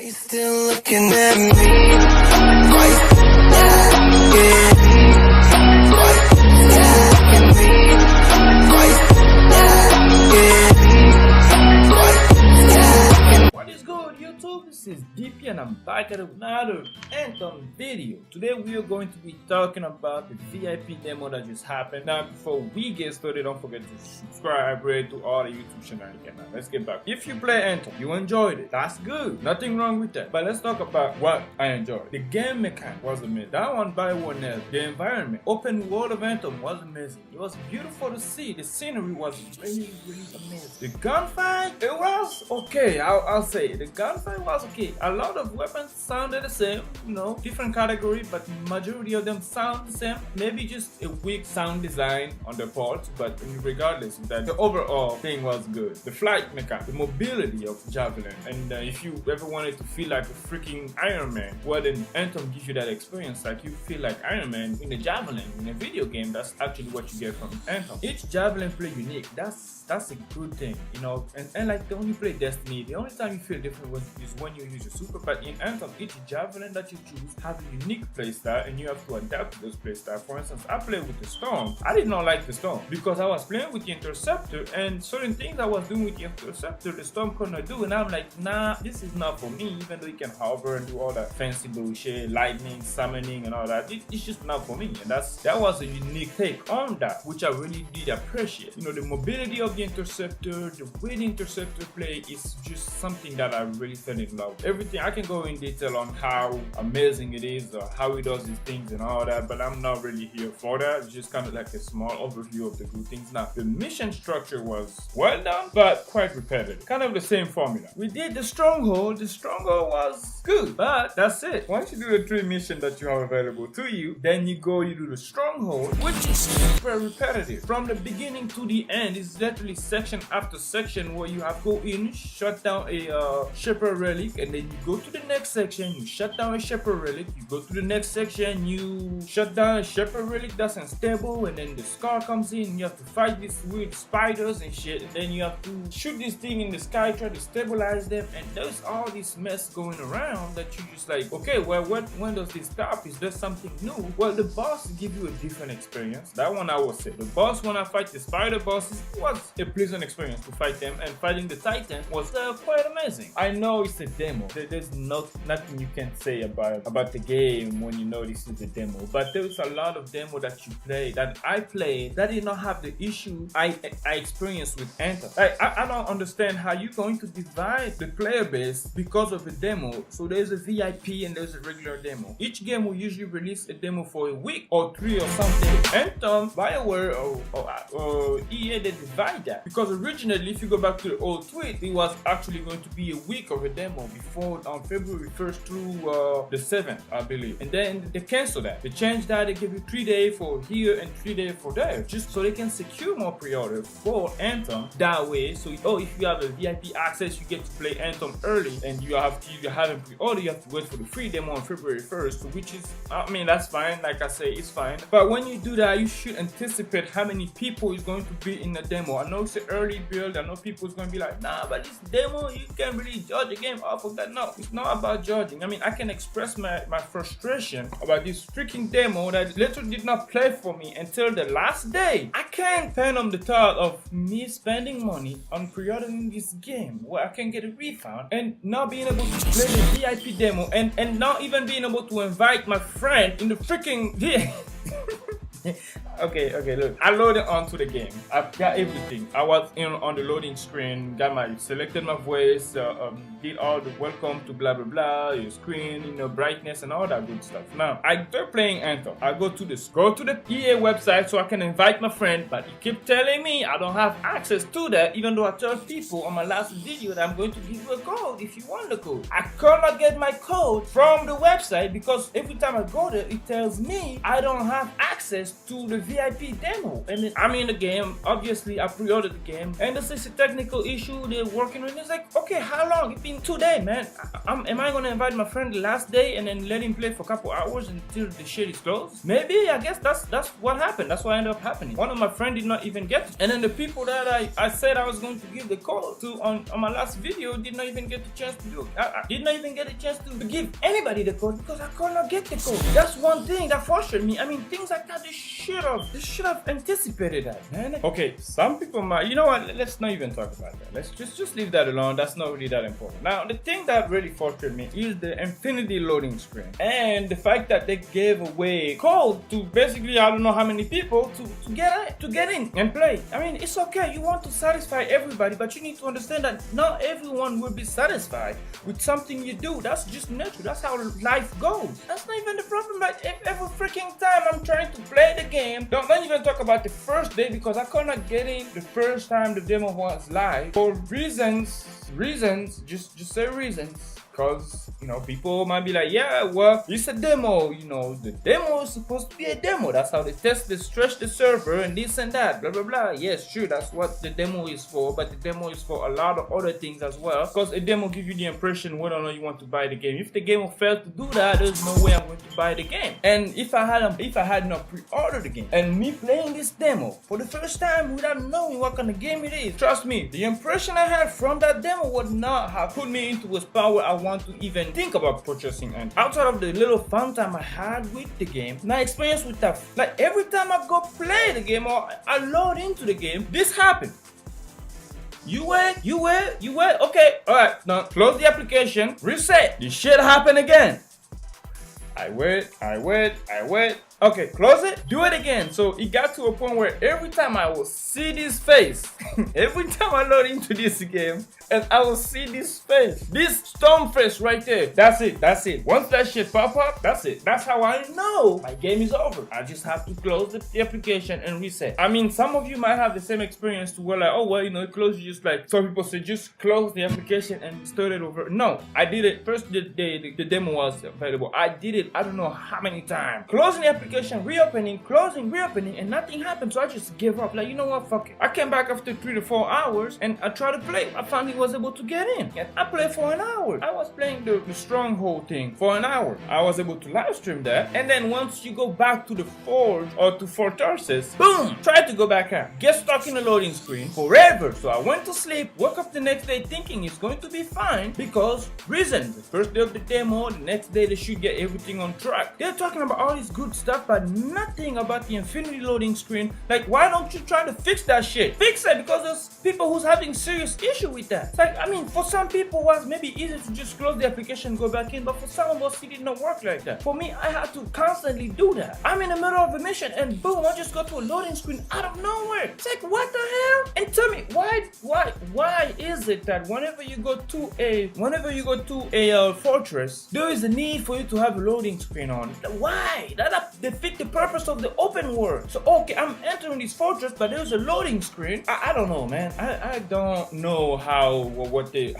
you still looking at me? Why you still at me? Why you still at me? Why you still at me? Why you still at me? What is good, YouTube? This is DP and I'm back at another Anthem video. Today we are going to be talking about the VIP demo that just happened. Now before we get started, don't forget to subscribe, rate to all the YouTube shenanigans. Now let's get back. If you play Anthem, you enjoyed it, that's good. Nothing wrong with that. But let's talk about what I enjoyed. The game mechanic was amazing. That one by one else. The environment, open world of Anthem was amazing. It was beautiful to see. The scenery was really amazing. The gunfight, it was okay. I'll say it. The gunfight was okay. A lot of weapons sounded the same, you know, different category, but majority of them sound the same. Maybe just a weak sound design on the part, but regardless of that, the overall thing was good. The flight mechanic, the mobility of javelin, and if you ever wanted to feel like a freaking Iron Man, well then Anthem gives you that experience, like you feel like Iron Man in a javelin in a video game. That's actually what you get from Anthem. Each javelin play unique. That's a good thing, you know, and like when you play Destiny, the only time you feel different is when you use your super. But in Anthem, each javelin that you choose have a unique playstyle, and you have to adapt to those playstyles. For instance, I played with the Storm. I did not like the Storm because I was playing with the Interceptor, and certain things I was doing with the Interceptor, the Storm could not do, and I'm like, nah, this is not for me. Even though you can hover and do all that fancy bullshit, lightning, summoning, and all that, it's just not for me. And that was a unique take on that, which I really did appreciate. You know, the mobility of the Interceptor, the way the Interceptor play is just something that I really fell in love with. Everything, I can go in detail on how amazing it is or how it does these things and all that, but I'm not really here for that. It's just kind of like a small overview of the good things. Now, the mission structure was well done, but quite repetitive. Kind of the same formula. We did the Stronghold. The Stronghold was good, but that's it. Once you do the 3 missions that you have available to you, then you do the Stronghold, which is super repetitive. From the beginning to the end, it's literally section after section where you have to go in, shut down a Shepherd relic, and then you go to the next section, you shut down a Shepherd relic, you go to the next section, you shut down a Shepherd relic that's unstable, and then the Scar comes in, you have to fight these weird spiders and shit, and then you have to shoot this thing in the sky, try to stabilize them, and there's all this mess going around that you just like, okay, well, when does this stop? Is there something new? Well, the boss give you a different experience. That one I will say. The boss, when I fight the spider bosses, was a pleasant experience to fight them, and fighting the Titan was quite amazing. I know it's a demo. There's nothing you can say about the game when you know this is a demo, but there's a lot of demo that you play, that I played, that did not have the issue I experienced with Anthem. I don't understand how you're going to divide the player base because of a demo. So there's a VIP and there's a regular demo. Each game will usually release a demo for a week or 3 or something. Anthem, BioWare or EA, they divide that, because originally, if you go back to the old tweet, it was actually going to be a week of a demo before on February 1st through the 7th, I believe. And then they canceled that. They changed that. They give you 3 days for here and 3 days for there, just so they can secure more pre-order for Anthem that way. So if you have a VIP access, you get to play Anthem early, and you haven't pre-order, you have to wait for the free demo on February 1st, which is, I mean, that's fine. Like I say, it's fine. But when you do that, you should anticipate how many people is going to be in the demo. I know it's an early build. I know people is going to be like, nah, but this demo, you can't really judge a game off of that. No, it's not about judging. I mean, I can express my frustration about this freaking demo that literally did not play for me until the last day. I can't fathom the thought of me spending money on pre-ordering this game where I can get a refund and not being able to play the VIP demo, and not even being able to invite my friend in the freaking Okay, look, I loaded onto the game. I've got everything. I was on the loading screen, selected my voice, did all the welcome to blah blah blah, your screen, you know, brightness and all that good stuff. Now, I start playing Anthem. I go to the EA website so I can invite my friend, but you keep telling me I don't have access to that, even though I told people on my last video that I'm going to give you a code if you want the code. I cannot get my code from the website because every time I go there, it tells me I don't have access to the VIP demo. And I'm in the game. Obviously, I pre-ordered the game, and this is a technical issue they're working on. It's like, okay, how long? It's been 2 days, man. Am I gonna invite my friend the last day and then let him play for a couple hours until the shit is closed? Maybe. I guess that's what happened. That's what ended up happening. One of my friends did not even get it, and then the people that I said I was going to give the code to on my last video did not even get the chance to do it. I did not even get a chance to give anybody the code because I could not get the code. That's one thing that frustrated me. I mean, things like that, they should have anticipated that, man. Okay, some people might, you know what, let's not even talk about that. Let's just leave that alone. That's not really that important. Now, the thing that really frustrated me is the infinity loading screen and the fact that they gave away code to basically, I don't know how many people to get in and play. I mean, it's okay, you want to satisfy everybody, but you need to understand that not everyone will be satisfied with something you do. That's just natural. That's how life goes. That's not even the problem. Like, every freaking time I'm trying to play the game, don't even talk about the first day, because I could not get in the first time the demo was live for reasons, just say reasons. Because, you know, people might be like, yeah, well, it's a demo, you know, the demo is supposed to be a demo. That's how they test, they stretch the server and this and that, blah, blah, blah. Yes, sure, that's what the demo is for, but the demo is for a lot of other things as well. Because a demo gives you the impression whether or not you want to buy the game. If the game failed to do that, there's no way I'm going to buy the game. And if I had not pre-ordered the game, and me playing this demo for the first time without knowing what kind of game it is, trust me, the impression I had from that demo would not have put me into a spot where I want to even think about purchasing. And outside of the little fun time I had with the game, my experience with that, like every time I go play the game or I load into the game, this happened. You wait, okay, alright, now close the application, reset, this shit happened again. I wait. Okay, close it, do it again. So it got to a point where every time I will see this face, every time I load into this game, and I will see this face, this storm face right there. That's it. Once that shit pop up, that's it. That's how I know my game is over. I just have to close the application and reset. I mean, some of you might have the same experience to where like, oh well, you know, it closes just like some people say, just close the application and start it over. No, I did it first. The demo was available. I did it, I don't know how many times. Closing the application, reopening, closing, reopening, and nothing happened. So I just gave up. Like, you know what, fuck it. I came back after 3 to 4 hours and I tried to play. I finally was able to get in. And I played for an hour. I was playing the stronghold thing for an hour. I was able to live stream that. And then once you go back to the forge or to fortresses, boom, try to go back out. Get stuck in the loading screen forever. So I went to sleep, woke up the next day thinking it's going to be fine because reason, the first day of the demo, the next day they should get everything on track. They're talking about all this good stuff, but nothing about the infinity loading screen. Like, why don't you try to fix that shit? Fix it, because there's people who's having serious issue with that. It's like, I mean, for some people it was maybe easy to just close the application and go back in, but for some of us it did not work like that. For me, I had to constantly do that. I'm in the middle of a mission and boom, I just go to a loading screen out of nowhere. It's like, what the hell? And tell me, why is it that whenever you go to a fortress, there is a need for you to have a loading screen on? Why? That defeat the purpose of the open world. So okay, I'm entering this fortress, but there's a loading screen. I don't know, man. I don't know how to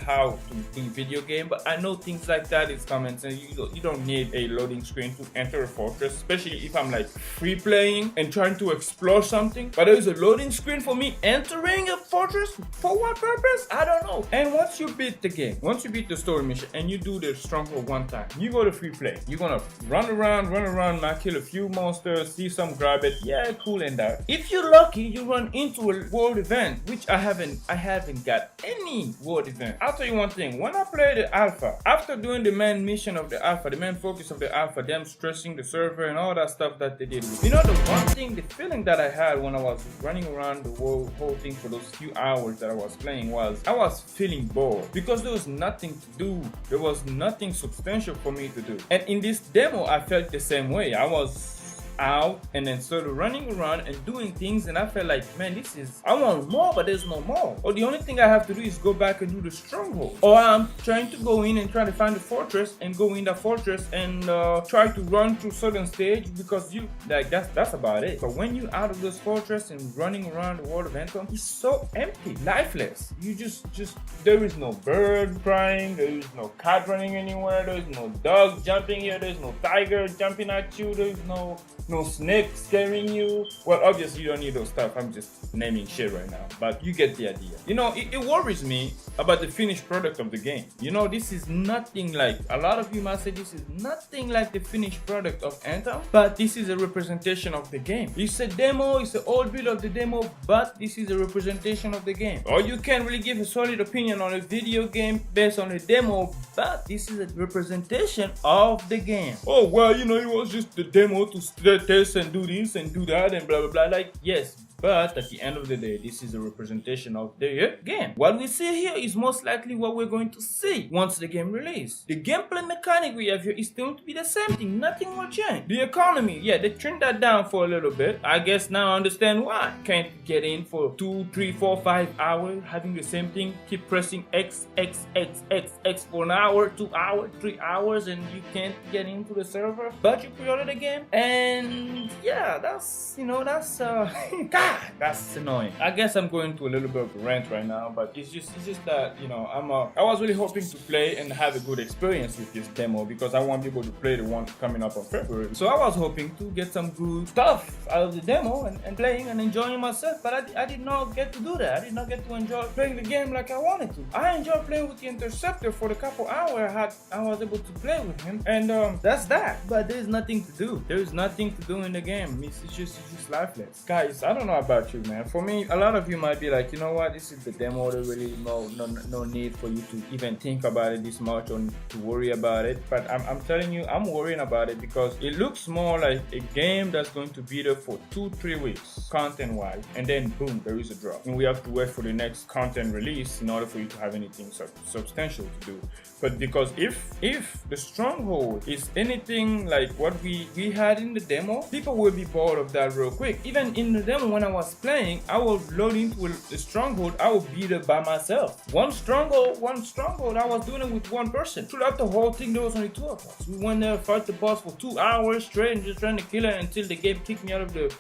do video game, but I know things like that is coming. And you don't need a loading screen to enter a fortress, especially if I'm like free playing and trying to explore something. But there's a loading screen for me entering a fortress. For what purpose? I don't know. And once you beat the game, once you beat the story mission and you do the stronghold one time, you go to free play. You're gonna run around, might kill a few monsters, see some, grab it. Yeah, cool and that. If you're lucky, you run into a world event, which I haven't got any world event. I'll tell you one thing. When I played the alpha, after doing the main mission of the alpha, the main focus of the alpha, them stressing the server and all that stuff that they did, you know, the one thing, the feeling that I had when I was running around the whole thing for those few hours that I was playing was I was feeling bored because there was nothing to do. There was nothing substantial for me to do. And in this demo, I felt the same way. I was out and then started running around and doing things, and I felt like, man, I want more, but there's no more. Or the only thing I have to do is go back and do the stronghold, or I'm trying to go in and try to find the fortress and go in the fortress and try to run through certain stage, because you like that's about it. But when you out of this fortress and running around the world of Anthem, it's so empty, lifeless. You just there is no bird crying, there is no cat running anywhere, there is no dog jumping here, there is no tiger jumping at you, there is no no snake scaring you. Well, obviously you don't need those stuff. I'm just naming shit right now, but you get the idea. You know, it worries me about the finished product of the game. You know, this is nothing like, a lot of you might say this is nothing like the finished product of Anthem, but this is a representation of the game. It's a demo, it's an old build of the demo, but this is a representation of the game. Or you can't really give a solid opinion on a video game based on a demo, but this is a representation of the game. Oh, well, you know, it was just the demo to test and do this and do that and blah blah blah. Like, yes, but at the end of the day, this is a representation of the game. What we see here is most likely what we're going to see once the game releases. The gameplay mechanic we have here is going to be the same thing. Nothing will change. The economy, yeah, they trimmed that down for a little bit. I guess now I understand why. Can't get in for 2, 3, 4, 5 hours having the same thing. Keep pressing X for an hour, 2 hours, 3 hours, and you can't get into the server. But you pre-ordered the game, and yeah, that's, you know, that's God, that's annoying. I guess I'm going to a little bit of a rant right now, but it's just that, you know, I was really hoping to play and have a good experience with this demo because I want people to play the one coming up in February. So I was hoping to get some good stuff out of the demo and playing and enjoying myself, but I did not get to do that. I did not get to enjoy playing the game like I wanted to. I enjoyed playing with the Interceptor for the couple hours I was able to play with him, and that's that. But there's nothing to do. There is nothing to do in the game. It's just lifeless. Guys, I don't know about you, man. For me, a lot of you might be like, you know what, this is the demo. There's really no need for you to even think about it this much or to worry about it. But I'm telling you, I'm worrying about it because it looks more like a game that's going to be there for 2-3 weeks content wise, and then boom, there is a drop, and we have to wait for the next content release in order for you to have anything substantial to do. But because if the stronghold is anything like what we had in the demo, people will be bored of that real quick. Even in the demo, when I was playing, I would load into the stronghold, I would beat it by myself. One stronghold, I was doing it with one person. Throughout the whole thing, there was only 2 of us. We went there, fight the boss for 2 hours straight and just trying to kill it until the game kicked me out of the...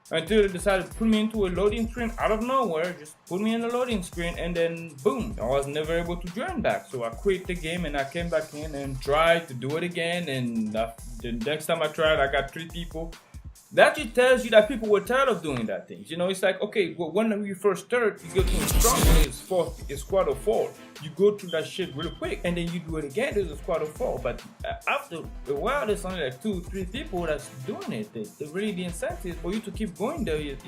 Until they decided to put me into a loading screen out of nowhere, just put me in the loading screen, and then boom, I was never able to join back. So I quit the game and I came back in and tried to do it again, and the next time I tried, I got 3 people. That just tells you that people were tired of doing that thing. You know, it's like, okay, well, when we first start, you go to a strong, it's squad of 4. You go through that shit real quick, and then you do it again, there's a squad of 4. But after a while, there's only like 2-3 people that's doing it. The really the incentive for you to keep going there is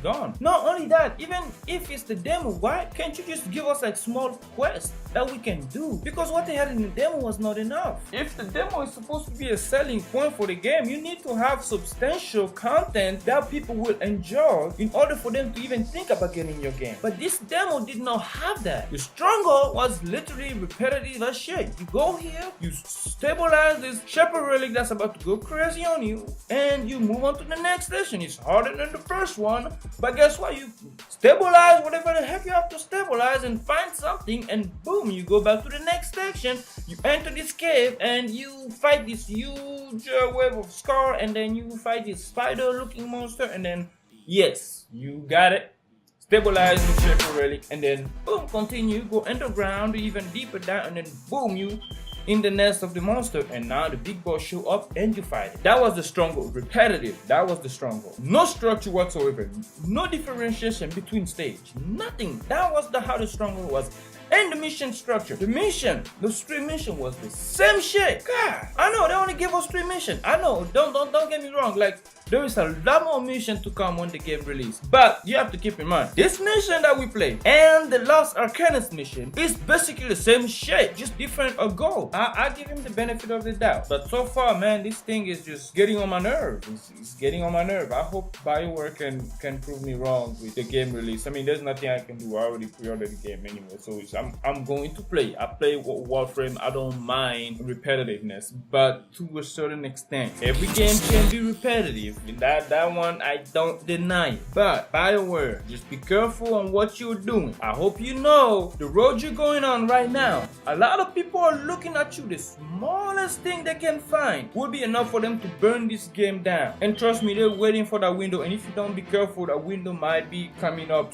gone. Not only that, even if it's the demo, why can't you just give us like small quests that we can do? Because what they had in the demo was not enough. If the demo is supposed to be a selling point for the game, you need to have substantial content that people will enjoy in order for them to even think about getting your game. But this demo did not have that. The stronghold was literally repetitive as shit. You go here, you stabilize this shepherd relic that's about to go crazy on you, and you move on to the next station. It's harder than the first one, but guess what? You stabilize whatever the heck you have to stabilize and find something, and boom, you go back to the next section. You enter this cave and you fight this huge wave of scar, and then you fight this spider looking monster, and then yes, you got it. Stabilize the shepherd relic, and then boom, continue, go underground even deeper down, and then boom, you in the nest of the monster, and now the big boss show up and you fight it. That was the stronghold. Repetitive. That was the stronghold. No structure whatsoever. No differentiation between stage. Nothing. That was how the stronghold was. And the mission structure. The 3 mission was the same shit. God, I know they only give us 3 missions. I know. Don't get me wrong. Like, there is a lot more mission to come when the game release. But you have to keep in mind, this mission that we play and the Lost Arcanist mission is basically the same shit, just different goal. I give him the benefit of the doubt. But so far, man, this thing is just getting on my nerve. It's getting on my nerve. I hope BioWare can prove me wrong with the game release. I mean, there's nothing I can do. I already pre-ordered the game anyway, so I'm going to play. I play Warframe. I don't mind repetitiveness, but to a certain extent. Every game can be repetitive. That one I don't deny. But BioWare, just be careful on what you're doing. I hope you know the road you're going on right now. A lot of people are looking at you. The smallest thing they can find will be enough for them to burn this game down. And trust me, they're waiting for that window. And if you don't be careful, that window might be coming up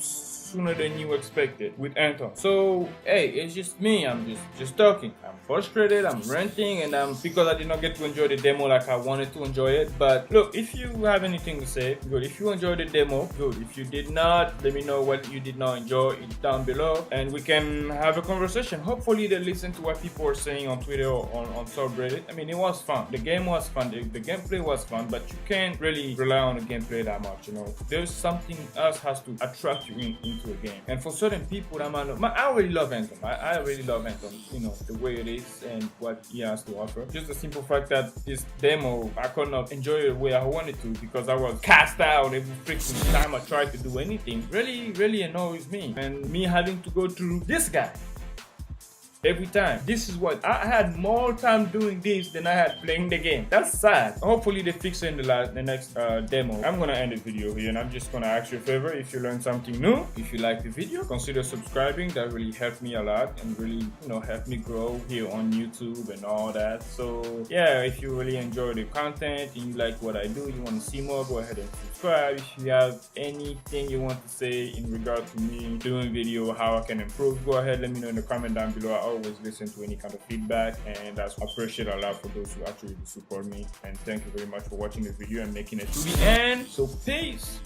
sooner than you expected with Anthem. So hey, it's just me. I'm just talking. I'm frustrated. I'm ranting, and because I did not get to enjoy the demo like I wanted to enjoy it. But look, if you have anything to say, good. If you enjoyed the demo, good. If you did not, let me know what you did not enjoy it down below, and we can have a conversation. Hopefully they listen to what people are saying on Twitter or on subreddit. I mean, it was fun. The game was fun. The gameplay was fun, but you can't really rely on the gameplay that much. You know, there's something else has to attract you into a game. And for certain people, I really love Anthem. I really love Anthem. You know, the way it is and what he has to offer. Just the simple fact that this demo, I could not enjoy it the way I wanted to because I was cast out every freaking time I tried to do anything. Really annoys me. And me having to go through this guy every time. This is what I had more time doing this than I had playing the game. That's sad. Hopefully they fix it in the next demo. I'm gonna end the video here, and I'm just gonna ask you a favor. If you learned something new, if you like the video, consider subscribing. That really helped me a lot and really, you know, helped me grow here on YouTube and all that. So yeah, if you really enjoy the content and you like what I do, you want to see more, go ahead and subscribe. If you have anything you want to say in regard to me doing video, how I can improve, go ahead, let me know in the comment down below. I always listen to any kind of feedback, and I appreciate a lot for those who actually support me. And thank you very much for watching the video and making it to the end. So peace.